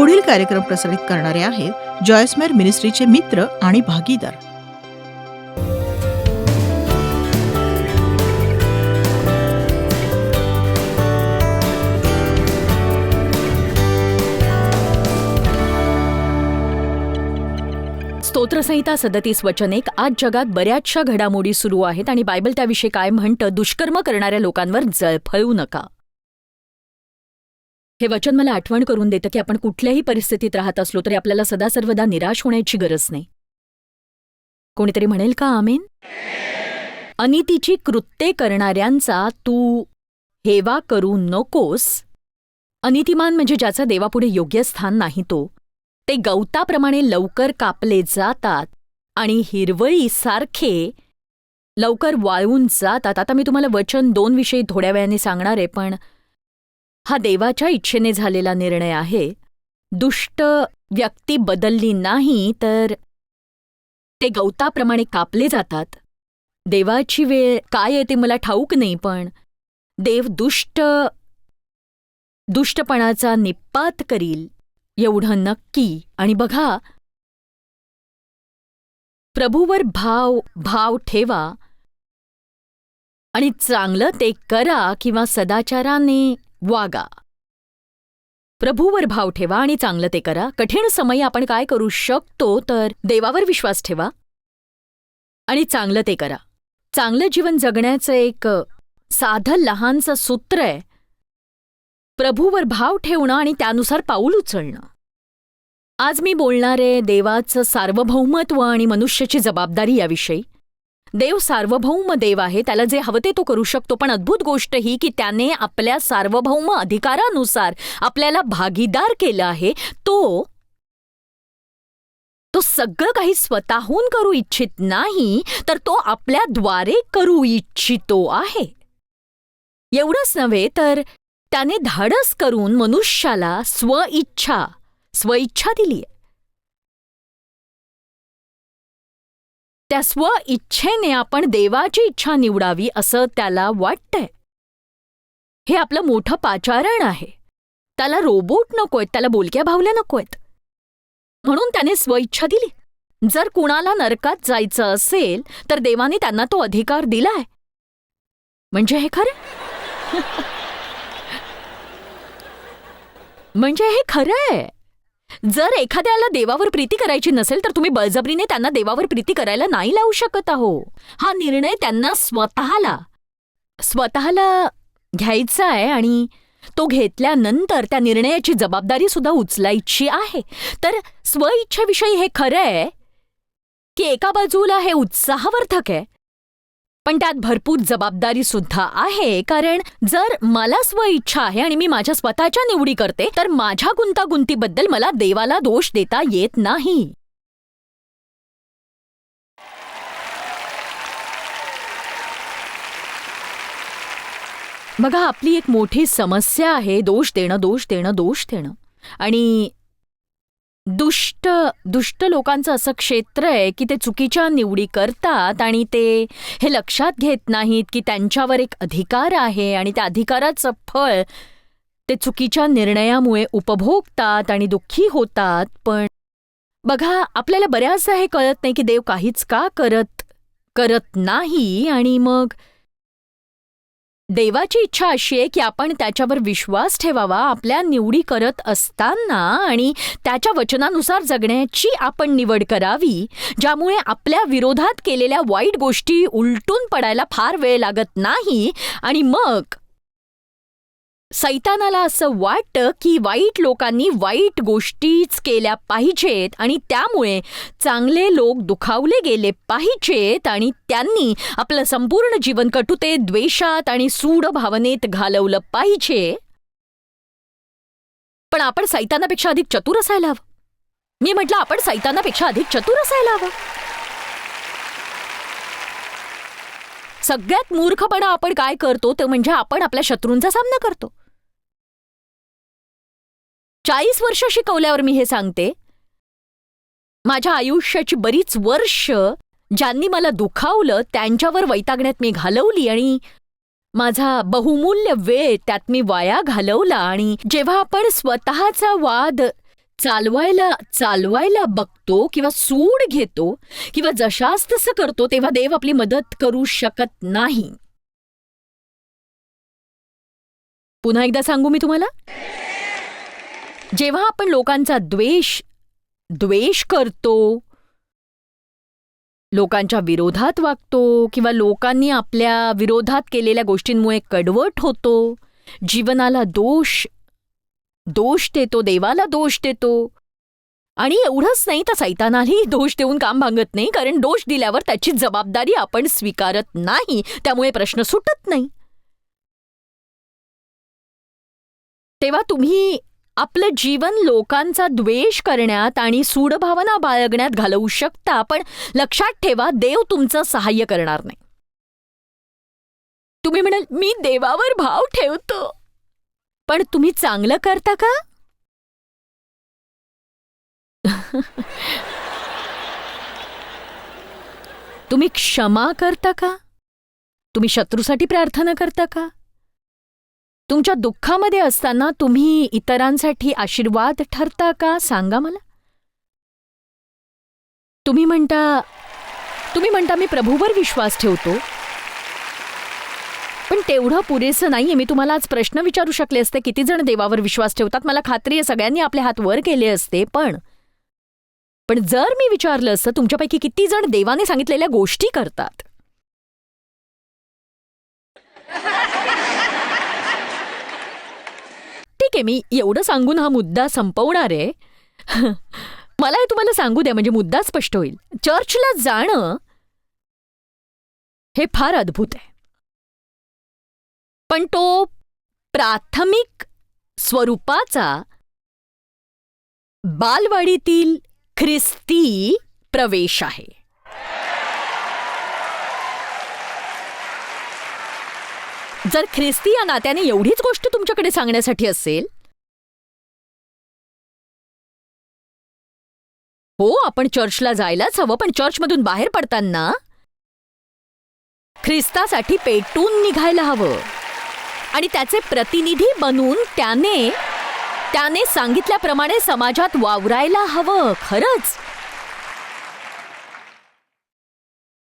पुढील कार्यक्रम प्रसारित करणारे आहेत जॉयसमेर मिनिस्ट्रीचे मित्र आणि भागीदार. स्तोत्रसंहिता 37 वचन 1. आज जगात बऱ्याचशा घडामोडी सुरू आहेत आणि बायबल त्याविषयी काय म्हणतं? दुष्कर्म करणाऱ्या लोकांवर जळफळू नका. हे वचन मला आठवण करून देतं की आपण कुठल्याही परिस्थितीत राहत असलो तरी आपल्याला सदा सर्वदा निराश होण्याची गरज नाही. कोणीतरी म्हणेल का आमेन? अनितीची कृत्ये करणाऱ्यांचा तू हेवा करू नकोस. अनितिमान म्हणजे ज्याचं देवापुढे योग्य स्थान नाही ते गवताप्रमाणे लवकर कापले जातात आणि हिरवळीसारखे लवकर वाळून जातात. आता मी तुम्हाला वचन 2 विषयी थोड्या वेळाने सांगणार आहे, पण हा देवाच्या इच्छेने झालेला निर्णय आहे. दुष्ट व्यक्ती बदलली नाही तर ते गवताप्रमाणे कापले जातात. देवाची वेळ काय आहे ते मला ठाऊक नाही, पण देव दुष्टपणाचा निप्पात करील एवढं नक्की. आणि बघा, प्रभूवर भाव ठेवा आणि चांगलं ते करा किंवा सदाचाराने वागा. प्रभूवर भाव ठेवा आणि चांगलं ते करा. कठीण समयी आपण काय करू शकतो तर देवावर विश्वास ठेवा आणि चांगलं ते करा. चांगलं जीवन जगण्याचं एक साधं लहानसं सूत्र आहे प्रभूवर भाव ठेवणं आणि त्यानुसार पाऊल उचलणं. आज मी बोलणार आहे देवाचं सार्वभौमत्व आणि मनुष्याची जबाबदारी याविषयी. देव सार्वभौम देव आहे, त्याला जे हवं ते तो करू शकतो, पण अद्भुत गोष्ट ही की त्याने आपल्या सार्वभौम अधिकारानुसार आपल्याला भागीदार केलं आहे. तो सगळं काही स्वतःहून करू इच्छित नाही, तर तो आपल्याद्वारे करू इच्छितो आहे. एवढंच नव्हे तर त्याने धाडस करून मनुष्याला स्वइच्छा दिलीय. त्या स्वइच्छेने आपण देवाची इच्छा निवडावी असं त्याला वाटतंय. हे आपलं मोठं पाचारण आहे. त्याला रोबोट नकोयत, त्याला बोलक्या भावल्या नकोयत, म्हणून त्याने स्वइच्छा दिली. जर कुणाला नरकात जायचं असेल तर देवाने त्यांना तो अधिकार दिलाय. म्हणजे हे खरं म्हणजे हे खरं आहे. जर एखाद्याला देवावर प्रीती करायची नसेल तर तुम्ही बळजबरीने त्यांना देवावर प्रीती करायला नाही लावू शकत आहो. हा निर्णय त्यांना स्वतःला घ्यायचा आहे आणि तो घेतल्यानंतर त्या निर्णयाची जबाबदारी सुद्धा उचलायची आहे. तर स्वइच्छेविषयी हे खरं आहे की एका बाजूला हे उत्साहवर्धक आहे, पण त्यात भरपूर जबाबदारी सुद्धा आहे. कारण जर मला स्वइच्छा आहे आणि मी माझ्या स्वतःच्या निवडी करते तर माझ्या गुंतागुंतीबद्दल मला देवाला दोष देता येत नाही. बघा, आपली एक मोठी समस्या आहे दोष देणं. आणि दुष्ट लोकांचं असं क्षेत्र आहे की ते चुकीच्या निवडी करतात आणि ते हे लक्षात घेत नाहीत की त्यांच्यावर एक अधिकार आहे आणि त्या अधिकाराचं फळ ते चुकीच्या निर्णयामुळे उपभोगतात आणि दुःखी होतात. पण बघा, आपल्याला बऱ्याचदा हे कळत नाही की देव काहीच का करत नाही. आणि मग देवाची इच्छा अशी आहे की आपण त्याच्यावर विश्वास ठेवावा आपल्या निवडी करत असताना आणि त्याच्या वचनानुसार जगण्याची आपण निवड करावी, ज्यामुळे आपल्या विरोधात केलेल्या वाईट गोष्टी उलटून पडायला फार वेळ लागत नाही. आणि मग सैतानाला असं वाटतं की वाईट लोकांनी वाईट गोष्टीच केल्या पाहिजेत आणि त्यामुळे चांगले लोक दुखावले गेले पाहिजेत आणि त्यांनी आपलं संपूर्ण जीवन कटुतेत, द्वेषात आणि सूड भावनेत घालवलं पाहिजे. पण आपण सैतानापेक्षा अधिक चतुर असायला हवं. मी म्हटलं, आपण सैतानापेक्षा अधिक चतुर असायला हवं. सगळ्यात मूर्खपणा आपण काय करतो ते म्हणजे आपण आपल्या शत्रूंचा सामना करतो. 40 वर्ष शिकवल्यावर मी हे सांगते, माझ्या आयुष्याची बरीच वर्ष ज्यांनी मला दुखावलं त्यांच्यावर वैतागण्यात मी घालवली आणि माझा बहुमूल्य वेळ त्यात मी वाया घालवला. आणि जेव्हा आपण स्वतःचा वाद चालवायला बघतो किंवा सूड घेतो किंवा जशास तसं करतो, तेव्हा देव आपली मदत करू शकत नाही. पुन्हा एकदा सांगू मी तुम्हाला, जेव्हा आपण लोकांचा द्वेष करतो, लोकांच्या विरोधात वागतो किंवा लोकांनी आपल्या विरोधात केलेल्या गोष्टींमुळे कडवट होतो, जीवनाला दोष देतो, देवाला दोष देतो, आणि एवढंच नाही तर सैतानालाही दोष देऊन काम भांगत नाही, कारण दोष दिल्यावर त्याची जबाबदारी आपण स्वीकारत नाही, त्यामुळे प्रश्न सुटत नाही. तेव्हा तुम्ही आपलं जीवन लोकांचा द्वेष करण्यात आणि सूडभावना बाळगण्यात घालवू शकता, पण लक्षात ठेवा, देव तुमचं सहाय्य करणार नाही. तुम्ही म्हणाल, मी देवावर भाव ठेवतो, पण तुम्ही चांगलं करता का? तुम्ही क्षमा करता का? तुम्ही शत्रूसाठी प्रार्थना करता का? तुमच्या दुःखामध्ये असताना तुम्ही इतरांसाठी आशीर्वाद ठरता का? सांगा मला. तुम्ही म्हणता मी प्रभूवर विश्वास ठेवतो, पण तेवढं पुरेसं नाहीये. मी तुम्हाला आज प्रश्न विचारू शकले असते, किती जण देवावर विश्वास ठेवतात? मला खात्री आहे सगळ्यांनी आपले हात वर केले असते. पण जर मी विचारलं असतं, तुमच्यापैकी किती जण देवाने सांगितलेल्या गोष्टी करतात? ठीक आहे, मी एवढं सांगून हा मुद्दा संपवणार आहे. मला हे तुम्हाला सांगू द्या, म्हणजे मुद्दा स्पष्ट होईल. चर्चला जाणं हे फार अद्भुत आहे, पण तो प्राथमिक स्वरूपाचा बालवाडीतील ख्रिस्ती प्रवेश आहे. जर ख्रिस्ती या नात्याने एवढीच गोष्ट तुमच्याकडे सांगण्यासाठी असेल, हो, आपण चर्चला जायलाच हवं, पण चर्चमधून बाहेर पडताना ख्रिस्तासाठी पेटून निघायला हवं आणि त्याचे प्रतिनिधी बनून त्याने सांगितल्याप्रमाणे समाजात वावरायला हवं. खरंच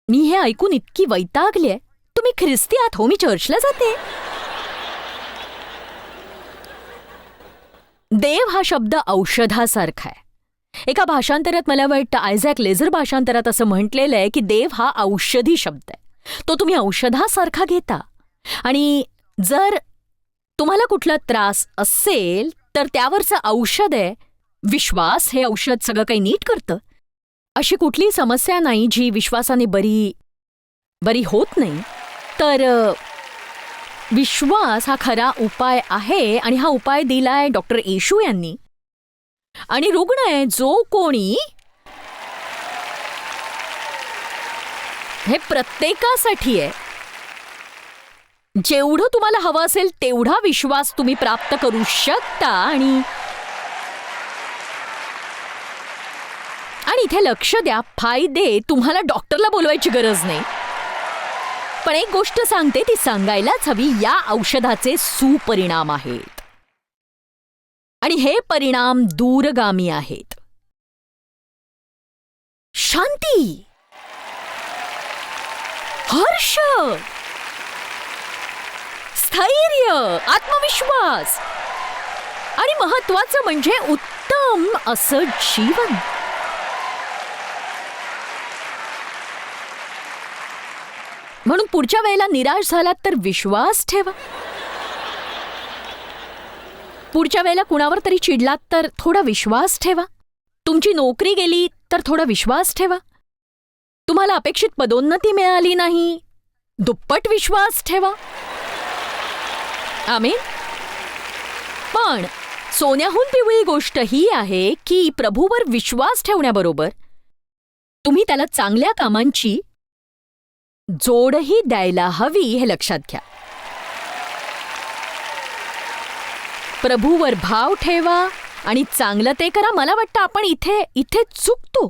मी हे ऐकून इतकी वैतागले. तुम्ही ख्रिस्ती आहात? हो, मी चर्चला जाते. देव हा शब्द औषधासारखा आहे. एका भाषांतरात, मला वाटतं आयझॅक लेझर भाषांतरात असं म्हटलेलं आहे की देव हा औषधी शब्द आहे. तो तुम्ही औषधासारखा घेता, आणि जर तुम्हाला कुठला त्रास असेल तर त्यावरचं औषध आहे विश्वास. हे औषध सगळं काही नीट करतं. अशी कुठली समस्या नाही जी विश्वासाने बरी होत नाही. तर विश्वास हा खरा उपाय आहे, आणि हा उपाय दिलाय डॉक्टर येशू यांनी. आणि रुग्ण आहे जो कोणी, हे प्रत्येकासाठी आहे. जेवढं तुम्हाला हवं असेल तेवढा विश्वास तुम्ही प्राप्त करू शकता. आणि इथे लक्ष द्या, फायदे तुम्हाला डॉक्टरला बोलवायची गरज नाही. पण एक गोष्ट सांगते, ती सांगायलाच हवी, या औषधाचे सुपरिणाम आहेत, आणि हे परिणाम दूरगामी आहेत. शांती, हर्ष, स्थैर्य, आत्मविश्वास, आणि महत्वाचं म्हणजे उत्तम असं जीवन. म्हणून पुढच्या वेळेला निराश झालात तर विश्वास ठेवा. पुढच्या वेळेला कुणावर तरी चिडलात तर थोडा विश्वास ठेवा. तुमची नोकरी गेली तर थोडा विश्वास ठेवा. तुम्हाला अपेक्षित पदोन्नती मिळाली नाही, दुप्पट विश्वास ठेवा. आमेन. पण सोन्याहून पिवळी गोष्ट ही आहे की प्रभूवर विश्वास ठेवण्याबरोबर तुम्ही त्याला चांगल्या कामांची जोडही द्यायला हवी, हे लक्षात घ्या. प्रभूवर भाव ठेवा आणि चांगलं ते करा. मला वाटतं आपण इथे चुकतो.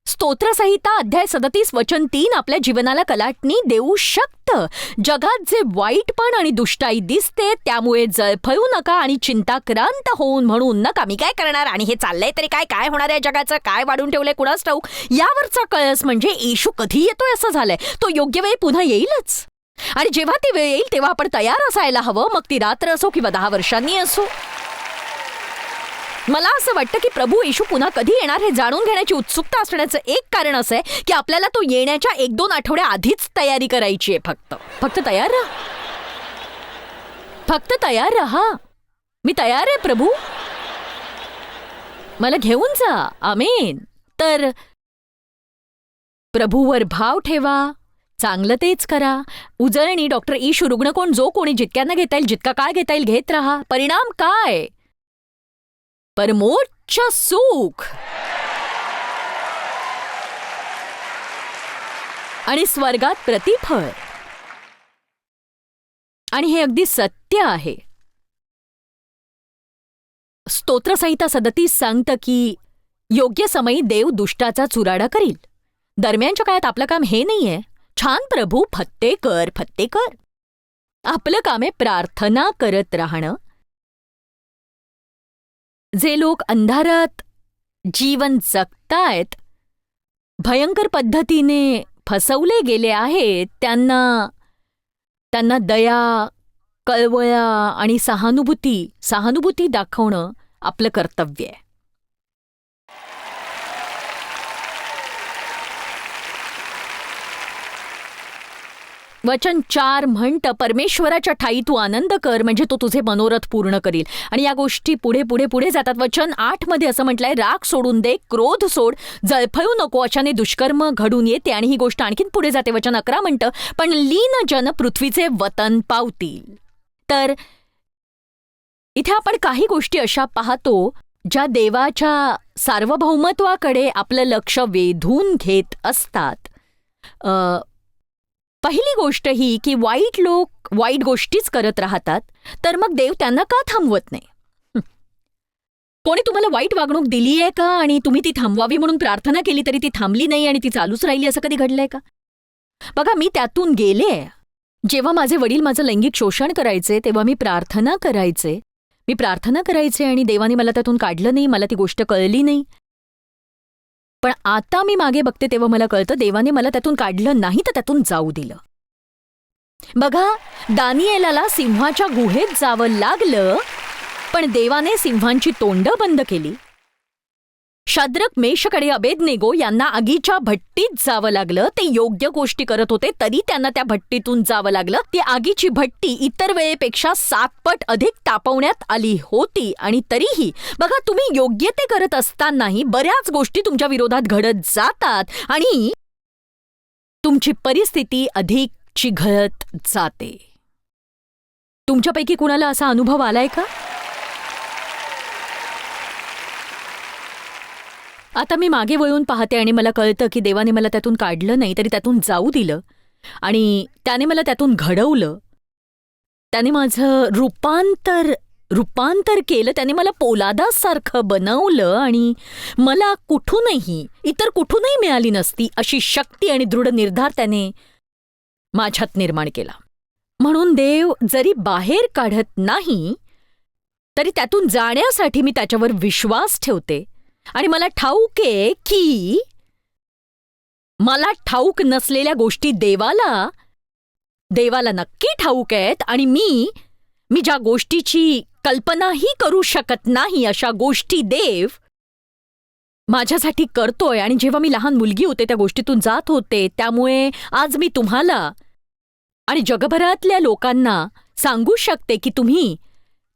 स्तोत्रसंहिता अध्याय 37 वचन 3 आपल्या जीवनाला कलाटणी देऊ शकतं. जगात जे वाईटपण आणि दुष्टाई दिसते त्यामुळे जळफळू नका आणि चिंताक्रांत होऊन म्हणून नका मी काय करणार आणि हे चाललंय तरी काय काय होणार आहे जगाचं, काय वाढून ठेवलंय कुणास ठाऊक, यावरचा कळस म्हणजे येशू कधी येतोय असं झालंय. तो योग्य वेळ पुन्हा येईलच आणि जेव्हा ती वेळ येईल तेव्हा आपण तयार असायला हवं, मग ती रात्र असो किंवा 10 वर्षांनी असो. मला असं वाटतं की प्रभू येशू पुन्हा कधी येणार हे जाणून घेण्याची उत्सुकता असण्याचं एक कारण असं आहे की आपल्याला तो येण्याच्या 1-2 आठवड्या आधीच तयारी करायची आहे. फक्त तयार राहा. फक्त तयार राहा. मी तयार आहे प्रभू, मला घेऊन जा. आमेन. तर प्रभूवर भाव ठेवा, चांगलं तेच करा. उजळणी डॉक्टर येशू रुग्णकोण जो कोणी जितक्यांना घेता येईल जितका काळ घेता येईल घेत राहा. परिणाम काय? परमोच्च सुख आणि स्वर्गात प्रतिफळ. आणि हे अगदी सत्य आहे. स्तोत्रसंहिता 37 सांगतं की योग्य समयी देव दुष्टाचा चुराडा करील. दरम्यानच्या काळात आपलं काम हे नाहीये छान प्रभू फत्ते कर. आपलं काम आहे प्रार्थना करत राहणं. जे लोक अंधारात जीवन जगतायत, भयंकर पद्धतीने फसवले गेले आहेत, त्यांना दया, कळवळा आणि सहानुभूती दाखवणं आपलं कर्तव्य आहे. वचन 4 म्हणतं परमेश्वराच्या ठाई तू आनंद कर म्हणजे तो तुझे मनोरथ पूर्ण करील. आणि या गोष्टी पुढे जातात. वचन 8 मध्ये असं म्हटलंय राग सोडून दे, क्रोध सोड, जळफळू नको, अशाने दुष्कर्म घडून येते. आणि ही गोष्ट आणखीन पुढे जाते. वचन 11 म्हणतं पण लीन जन पृथ्वीचे वतन पावतील. तर इथे आपण काही गोष्टी अशा पाहतो ज्या देवाच्या सार्वभौमत्वाकडे आपलं लक्ष वेधून घेत असतात. पहिली गोष्ट ही की वाईट लोक वाईट गोष्टीच करत राहतात, तर मग देव त्यांना का थांबवत नाही? कोणी तुम्हाला वाईट वागणूक दिली आहे का आणि तुम्ही ती थांबवावी म्हणून प्रार्थना केली तरी ती थांबली नाही आणि ती चालूच राहिली, असं कधी घडलंय का? बघा, मी त्यातून गेले. जेव्हा माझे वडील माझं लैंगिक शोषण करायचे तेव्हा मी प्रार्थना करायचे आणि देवाने मला त्यातून काढलं नाही. मला ती गोष्ट कळली नाही. पण आता मी मागे बघते तेव्हा मला कळतं देवाने मला त्यातून काढलं नाही तर त्यातून जाऊ दिलं. बघा, दानिएलाला सिंहाच्या गुहेत जावं लागलं पण देवाने सिंहांची तोंड बंद केली. शद्रक, मेषकडे अबेदनेगो यांना आगीच्या भट्टीत जावं लागलं. ते योग्य गोष्टी करत होते तरी त्यांना त्या भट्टीतून जावं लागलं. ती आगीची भट्टी इतर वेळेपेक्षा 7 पट अधिक तापवण्यात आली होती. आणि तरीही बघा, तुम्ही योग्य ते करत असतानाही बऱ्याच गोष्टी तुमच्या विरोधात घडत जातात आणि तुमची परिस्थिती अधिक चिघळत जाते. तुमच्यापैकी कुणाला असा अनुभव आलाय का? आता मी मागे वळून पाहते आणि मला कळतं की देवाने मला त्यातून काढलं नाही तरी त्यातून जाऊ दिलं आणि त्याने मला त्यातून घडवलं. त्याने माझं रूपांतर केलं. त्याने मला पोलादासारखं बनवलं आणि मला इतर कुठूनही मिळाली नसती अशी शक्ती आणि दृढ निर्धार त्याने माझ्यात निर्माण केला. म्हणून देव जरी बाहेर काढत नाही तरी त्यातून जाण्यासाठी मी त्याच्यावर विश्वास ठेवते. आणि मला ठाऊक आहे की मला ठाऊक नसलेल्या गोष्टी देवाला नक्की ठाऊक आहेत आणि मी ज्या गोष्टीची कल्पनाही करू शकत नाही अशा गोष्टी देव माझ्यासाठी करतोय. आणि जेव्हा मी लहान मुलगी होते त्या गोष्टीतून जात होते. त्यामुळे आज मी तुम्हाला आणि जगभरातल्या लोकांना सांगू शकते की तुम्ही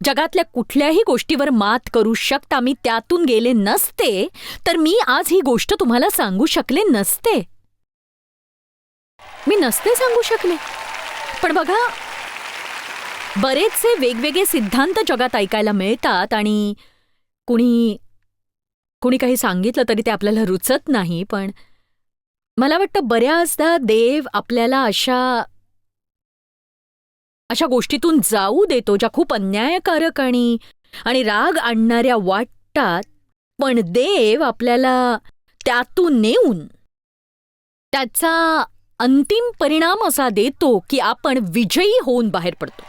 जगातल्या कुठल्याही गोष्टीवर मात करू शकता. मी त्यातून गेले नसते तर मी आज ही गोष्ट तुम्हाला सांगू शकले नसते. मी नसते सांगू शकले. पण बघा, बरेचसे वेगवेगळे सिद्धांत जगात ऐकायला मिळतात आणि कुणी काही सांगितलं तरी ते आपल्याला रुचत नाही. पण मला वाटतं बऱ्याचदा देव आपल्याला अशा गोष्टीतून जाऊ देतो ज्या खूप अन्यायकारक आणि राग आणणाऱ्या वाटतात. पण देव आपल्याला त्यातून नेऊन त्याचा अंतिम परिणाम असा देतो की आपण विजयी होऊन बाहेर पडतो.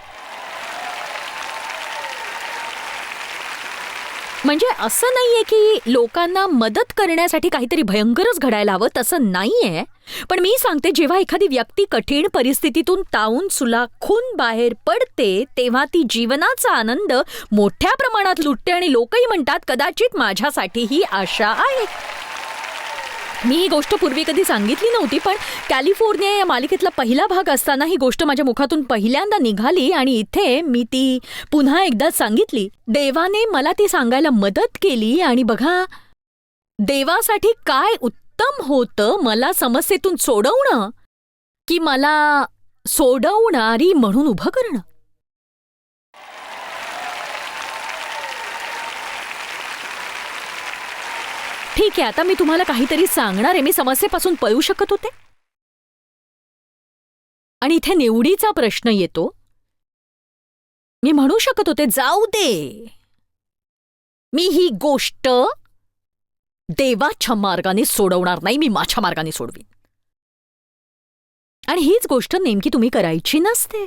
म्हणजे असं नाहीये की लोकांना मदत करण्यासाठी काहीतरी भयंकरच घडायला हवं, तसं नाहीये. पण मी सांगते, जेव्हा एखादी व्यक्ती कठीण परिस्थितीतून तावून सुलाखून बाहेर पडते तेव्हा ती जीवनाचा आनंद मोठ्या प्रमाणात लुटते आणि लोकही म्हणतात कदाचित माझ्यासाठी ही आशा आहे. मी ही गोष्ट पूर्वी कधी सांगितली नव्हती, पण कॅलिफोर्निया या मालिकेतला पहिला भाग असताना ही गोष्ट माझ्या मुखातून पहिल्यांदा निघाली आणि इथे मी ती पुन्हा एकदा सांगितली. देवाने मला ती सांगायला मदत केली आणि बघा, देवासाठी काय उत्तम होतं मला समस्येतून सोडवणं की मला सोडवणारी म्हणून उभं करणं. ठीक आहे, आता मी तुम्हाला काहीतरी सांगणार आहे. मी समस्येपासून पळू शकत होते आणि इथे निवडीचा प्रश्न येतो. मी म्हणू शकत होते जाऊ दे, मी ही गोष्ट देवाच्या मार्गाने सोडवणार नाही, मी माझ्या मार्गाने सोडवीन. आणि हीच गोष्ट नेमकी तुम्ही करायची नसते.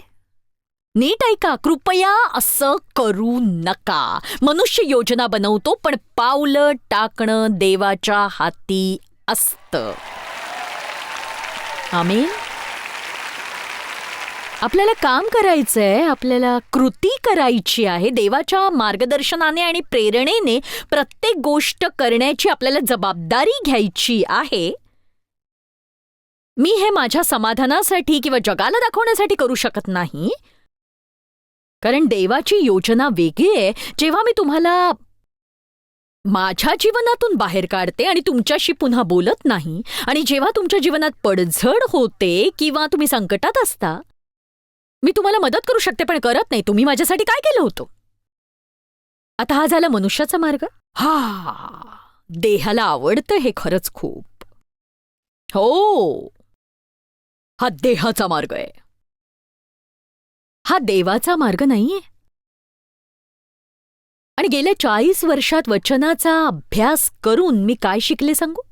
नीट ऐका, कृपया असं करू नका. मनुष्य योजना बनवतो, पण पावलं टाकणं देवाच्या हाती असतं. आमेन. आपल्याला काम करायचंय, आपल्याला कृती करायची आहे. देवाच्या मार्गदर्शनाने आणि प्रेरणेने प्रत्येक गोष्ट करण्याची आपल्याला जबाबदारी घ्यायची आहे. मी हे माझ्या समाधानासाठी किंवा जगाला दाखवण्यासाठी करू शकत नाही, कारण देवाची योजना वेगळी आहे. जेव्हा मी तुम्हाला माझ्या जीवनातून बाहेर काढते आणि तुमच्याशी पुन्हा बोलत नाही, आणि जेव्हा तुमच्या जीवनात पडझड होते किंवा तुम्ही संकटात असता, मी तुम्हाला मदत करू शकते पण करत नाही. तुम्ही माझ्यासाठी काय केलं होतं? आता हा झाला मनुष्याचा मार्ग. देहाला आवडतं हे खरंच खूप. हो, हा देहाचा मार्ग आहे, हा देवाचा मार्ग नाहीये. आणि गेल्या 40 वर्षात वचनाचा अभ्यास करून मी काय शिकले सांगू?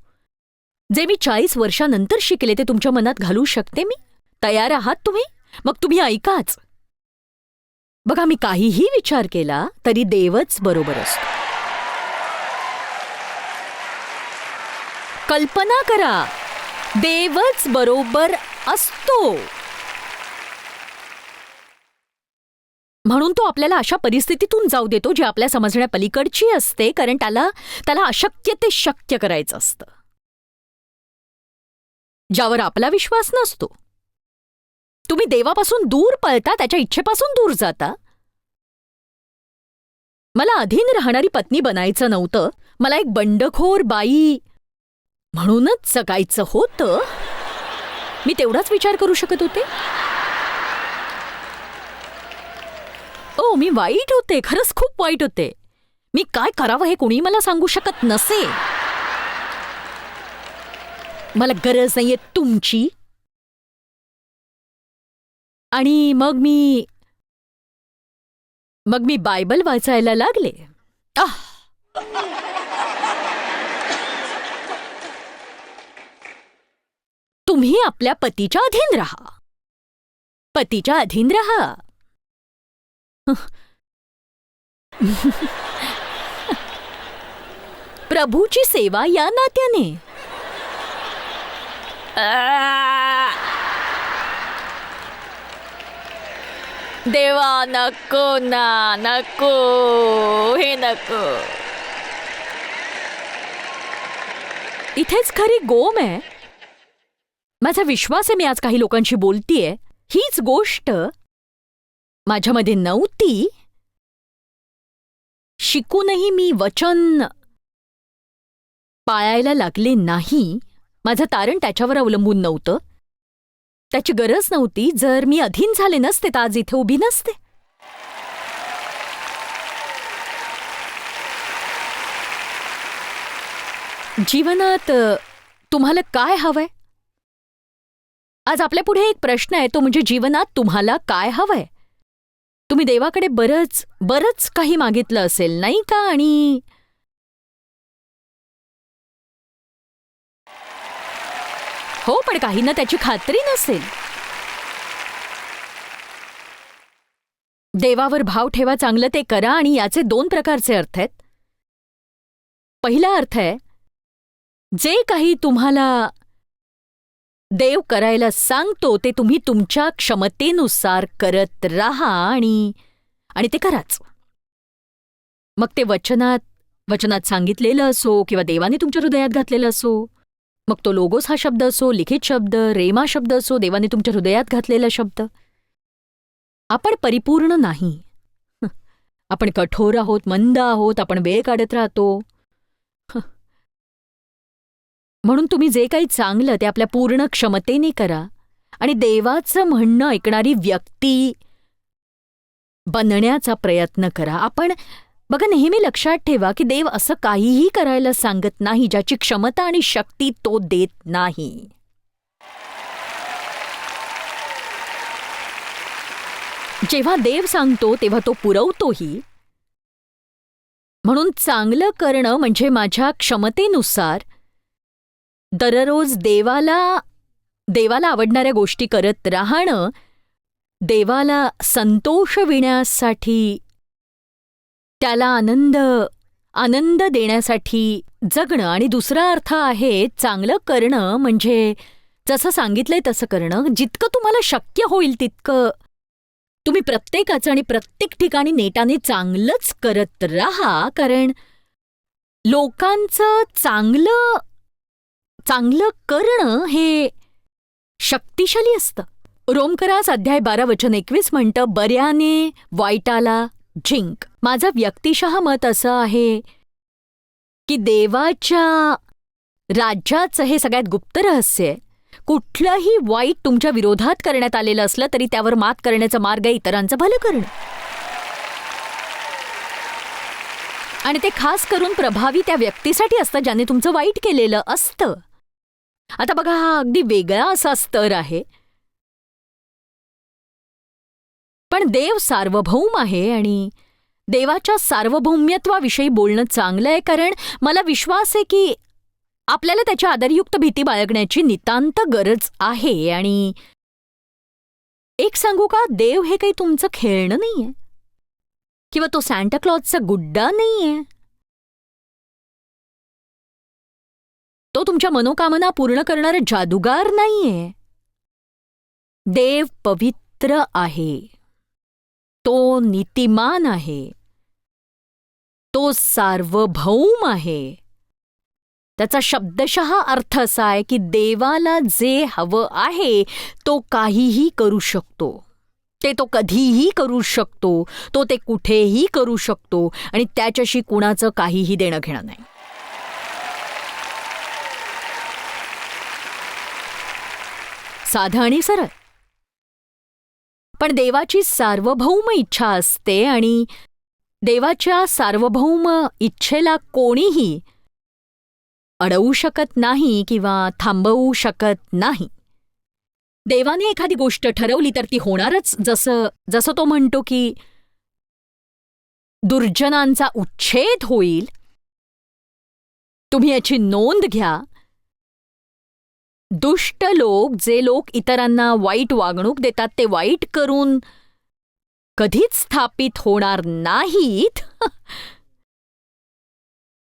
जे मी 40 वर्षानंतर शिकले ते तुमच्या मनात घालू शकते मी. तयार आहात तुम्ही? मग तुम्ही ऐकाच. बघा, मी काहीही विचार केला तरी देवच बरोबर असतो. कल्पना करा, देवच बरोबर असतो. म्हणून तो आपल्याला अशा परिस्थितीतून जाऊ देतो जी आपल्या समजण्या पलीकडची असते, कारण त्याला अशक्य ते शक्य करायचं असतं, ज्यावर आपला विश्वास नसतो. तुम्ही देवापासून दूर पळता, त्याच्या इच्छेपासून दूर जाता. मला अधीन राहणारी पत्नी बनायचं नव्हतं, मला एक बंडखोर बाई म्हणूनच जगायचं होतं. मी तेवढाच विचार करू शकत होते. मी वाईट होते, खरंच खूप वाईट होते. मी काय करावं हे कोणी मला सांगू शकत नसे. मला गरज नाहीये तुमची. आणि मग मी बायबल वाचायला लागले. तुम्ही आपल्या पतीच्या अधीन राहा, पतीच्या अधीन राहा. प्रभूची सेवा या नात्याने. देवा नको ना, नको, हे नको. इथेच खरी गोम आहे. माझा विश्वास आहे, मी आज काही लोकांशी बोलतीये. हीच गोष्ट माझ्यामध्ये नव्हती. शिकूनही मी वचन पाळायला लागले नाही. माझं तारण त्याच्यावर अवलंबून नव्हतं, त्याची गरज नव्हती. जर मी अधीन झाले नसते तर आज इथे उभी नसते. जीवनात तुम्हाला काय हवंय? आज आपल्या पुढे एक प्रश्न आहे, तो म्हणजे जीवनात तुम्हाला काय हवंय? तुम्ही देवाकडे बरंच काही मागितलं असेल, नाही का? आणि हो, पण काहींना त्याची खात्री नसेल. देवावर भाव ठेवा, चांगलं ते करा. आणि याचे 2 प्रकारचे अर्थ आहेत. पहिला अर्थ आहे, जे काही तुम्हाला देव करायला सांगतो ते तुम्ही तुमच्या क्षमतेनुसार करत राहा आणि ते कराच. मग ते वचनात सांगितलेलं असो किंवा देवाने तुमच्या हृदयात घातलेलं असो, मग तो लोगोस हा शब्द असो, लिखित शब्द, रेमा शब्द असो, देवाने तुमच्या हृदयात घातलेला शब्द. आपण परिपूर्ण नाही. आपण कठोर आहोत, मंद आहोत, आपण वेळ काढत राहतो. म्हणून तुम्ही जे काही चांगलं ते आपल्या पूर्ण क्षमतेने करा आणि देवाचं म्हणणं ऐकणारी व्यक्ती बनण्याचा प्रयत्न करा. आपण बघा, नेहमी लक्षात ठेवा की देव असं काहीही करायला सांगत नाही ज्याची क्षमता आणि शक्ती तो देत नाही. जेव्हा देव सांगतो तेव्हा तो पुरवतोही. म्हणून चांगलं करणं म्हणजे माझ्या क्षमतेनुसार दररोज देवाला आवडणाऱ्या गोष्टी करत राहणं, देवाला संतोष विण्यासाठी, त्याला आनंद देण्यासाठी जगणं. आणि दुसरा अर्थ आहे चांगलं करणं म्हणजे जसं सांगितलंय तसं करणं. जितकं तुम्हाला शक्य होईल तितकं तुम्ही प्रत्येकाचं आणि प्रत्येक ठिकाणी नेटाने चांगलंच करत राहा, कारण लोकांचं चांगलं करणं हे शक्तिशाली असतं. रोमकरास अध्याय 12 वचन 21 म्हणतं, बऱ्याने वाईटाला जिंक. माझं व्यक्तिशः मत असं आहे की देवाच्या राज्याचं हे सगळ्यात गुप्त रहस्य आहे. कुठलंही वाईट तुमच्या विरोधात करण्यात आलेलं असलं तरी त्यावर मात करण्याचा मार्ग आहे इतरांचं भलं करणं. आणि ते खास करून प्रभावी त्या व्यक्तीसाठी असतं ज्याने तुमचं वाईट केलेलं असतं. आता बघा, हा अगदी वेगळा असा स्तर आहे. पण देव सार्वभौम आहे आणि देवाच्या सार्वभौम्यत्वाविषयी बोलणं चांगलं आहे, कारण मला विश्वास आहे की आपल्याला त्याच्या आदरयुक्त भीती बाळगण्याची नितांत गरज आहे. आणि एक सांगू का, देव हे काही तुमचं खेळणं नाहीये किंवा तो सॅन्टा क्लॉजचा गुड्डा नाहीये. तो तुमच्या मनोकामना पूर्ण करणारा जादूगार नाहीये. देव पवित्र आहे, तो नीतिमान आहे, तो सार्वभौम आहे. त्याचा शब्दशः अर्थ असा आहे की देवाला जे हवं आहे तो काहीही करू शकतो. तो कधीही करू शकतो, तो ते कुठेही करू शकतो आणि त्याच्याशी कुणाचं काहीही देणं घेणं नाही. साधं आणि सरळ. पण देवाची सार्वभौम इच्छा असते आणि देवाच्या सार्वभौम इच्छेला कोणीही अडवू शकत नाही किंवा थांबवू शकत नाही. देवाने एखादी गोष्ट ठरवली तर ती होणारच. जसं तो म्हणतो की दुर्जनांचा उच्छेद होईल. तुम्ही याची नोंद घ्या. दुष्ट लोक, जे लोक इतरांना वाईट वागणूक देतात, ते वाईट करून कधीच स्थापित होणार नाहीत.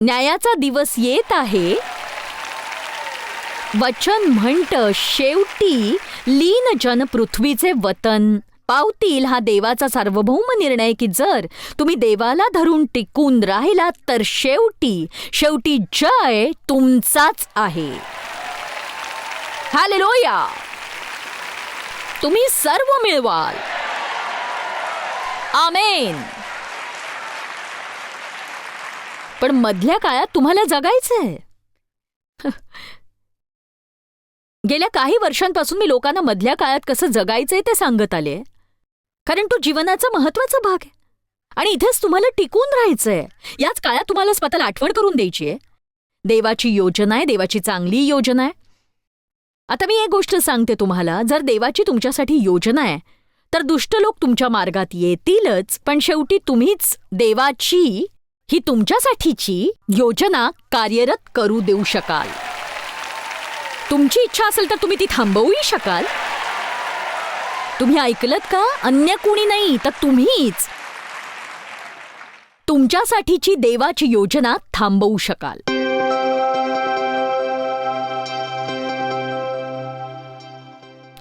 न्यायाचा दिवस येत आहे. वचन म्हणतं, शेवटी लीन जन पृथ्वीचे वतन पावतील. हा देवाचा सार्वभौम निर्णय की जर तुम्ही देवाला धरून टिकून राहिलात तर शेवटी जय तुमचाच आहे. हालेलुया. तुम्ही सर्व मिळवाल. आमेन. पण मधल्या काळात तुम्हाला जगायचंय. गेल्या काही वर्षांपासून मी लोकांना मधल्या काळात कसं जगायचंय ते सांगत आले, कारण तो जीवनाचा महत्वाचा भाग आहे आणि इथेच तुम्हाला टिकून राहायचंय. याच काळात तुम्हाला स्वतःला आठवण करून द्यायची आहे. देवाची योजना आहे, देवाची चांगली योजना आहे. आता मी एक गोष्ट सांगते तुम्हाला, जर देवाची तुमच्यासाठी योजना आहे तर दुष्ट लोक तुमच्या मार्गात येतीलच, पण शेवटी तुम्हीच देवाची ही तुमच्यासाठीची योजना कार्यरत करू देऊ शकाल. तुमची इच्छा असेल तर तुम्ही ती थांबवूही शकाल. तुम्ही ऐकलत का? अन्य कुणी नाही तर तुम्हीच तुमच्यासाठीची देवाची योजना थांबवू शकाल.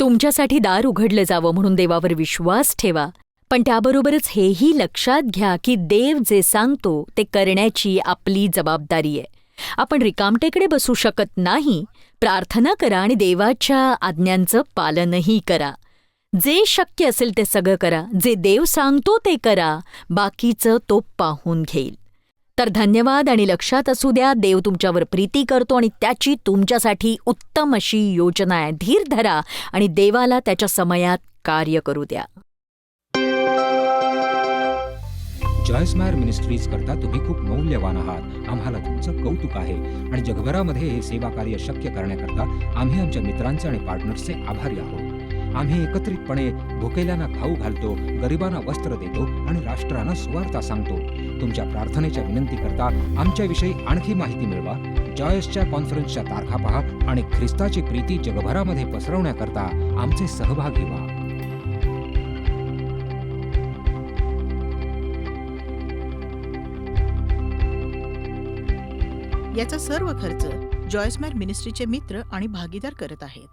तुमच्यासाठी दार उघडलं जावं म्हणून देवावर विश्वास ठेवा, पण त्याबरोबरच हेही लक्षात घ्या की देव जे सांगतो ते करण्याची आपली जबाबदारी आहे. आपण रिकामटेकडे बसू शकत नाही. प्रार्थना करा आणि देवाच्या आज्ञांचं पालनही करा. जे शक्य असेल ते सगळं करा. जे देव सांगतो ते करा, बाकीचं तो पाहून घेईल. तर धन्यवाद आणि लक्षात असू द्या, देव तुमच्यावर प्रीती करतो आणि त्याची तुमच्यासाठी उत्तम अशी योजना आहे. धीर धरा आणि देवाला त्याच्या समयात कार्य करू द्या. जॉयस मायर मिनिस्ट्रीज करता तुम्ही खूप मौल्यवान आहात. आम्हाला तुमचं कौतुक आहे आणि जगभरामध्ये हे सेवा कार्य शक्य करण्याकरता आम्ही आमच्या मित्रांचे आणि पार्टनर्सचे आभारी आहोत. आम्ही एकत्रितपणे भुकेल्यांना खाऊ घालतो, गरिबांना वस्त्र देतो आणि राष्ट्रांना सुवार्ता सांगतो. तुमच्या प्रार्थनेच्या विनंती करता आमच्याविषयी आणखी माहिती मिळवा. जॉयसच्या कॉन्फरन्सच्या तारखा पहा आणि ख्रिस्ताची प्रीती जगभरामध्ये पसरवण्याकरता आमचे सहभागी व्हा. याचा सर्व खर्च जॉयस मायर मिनिस्ट्रीचे मित्र आणि भागीदार करत आहेत.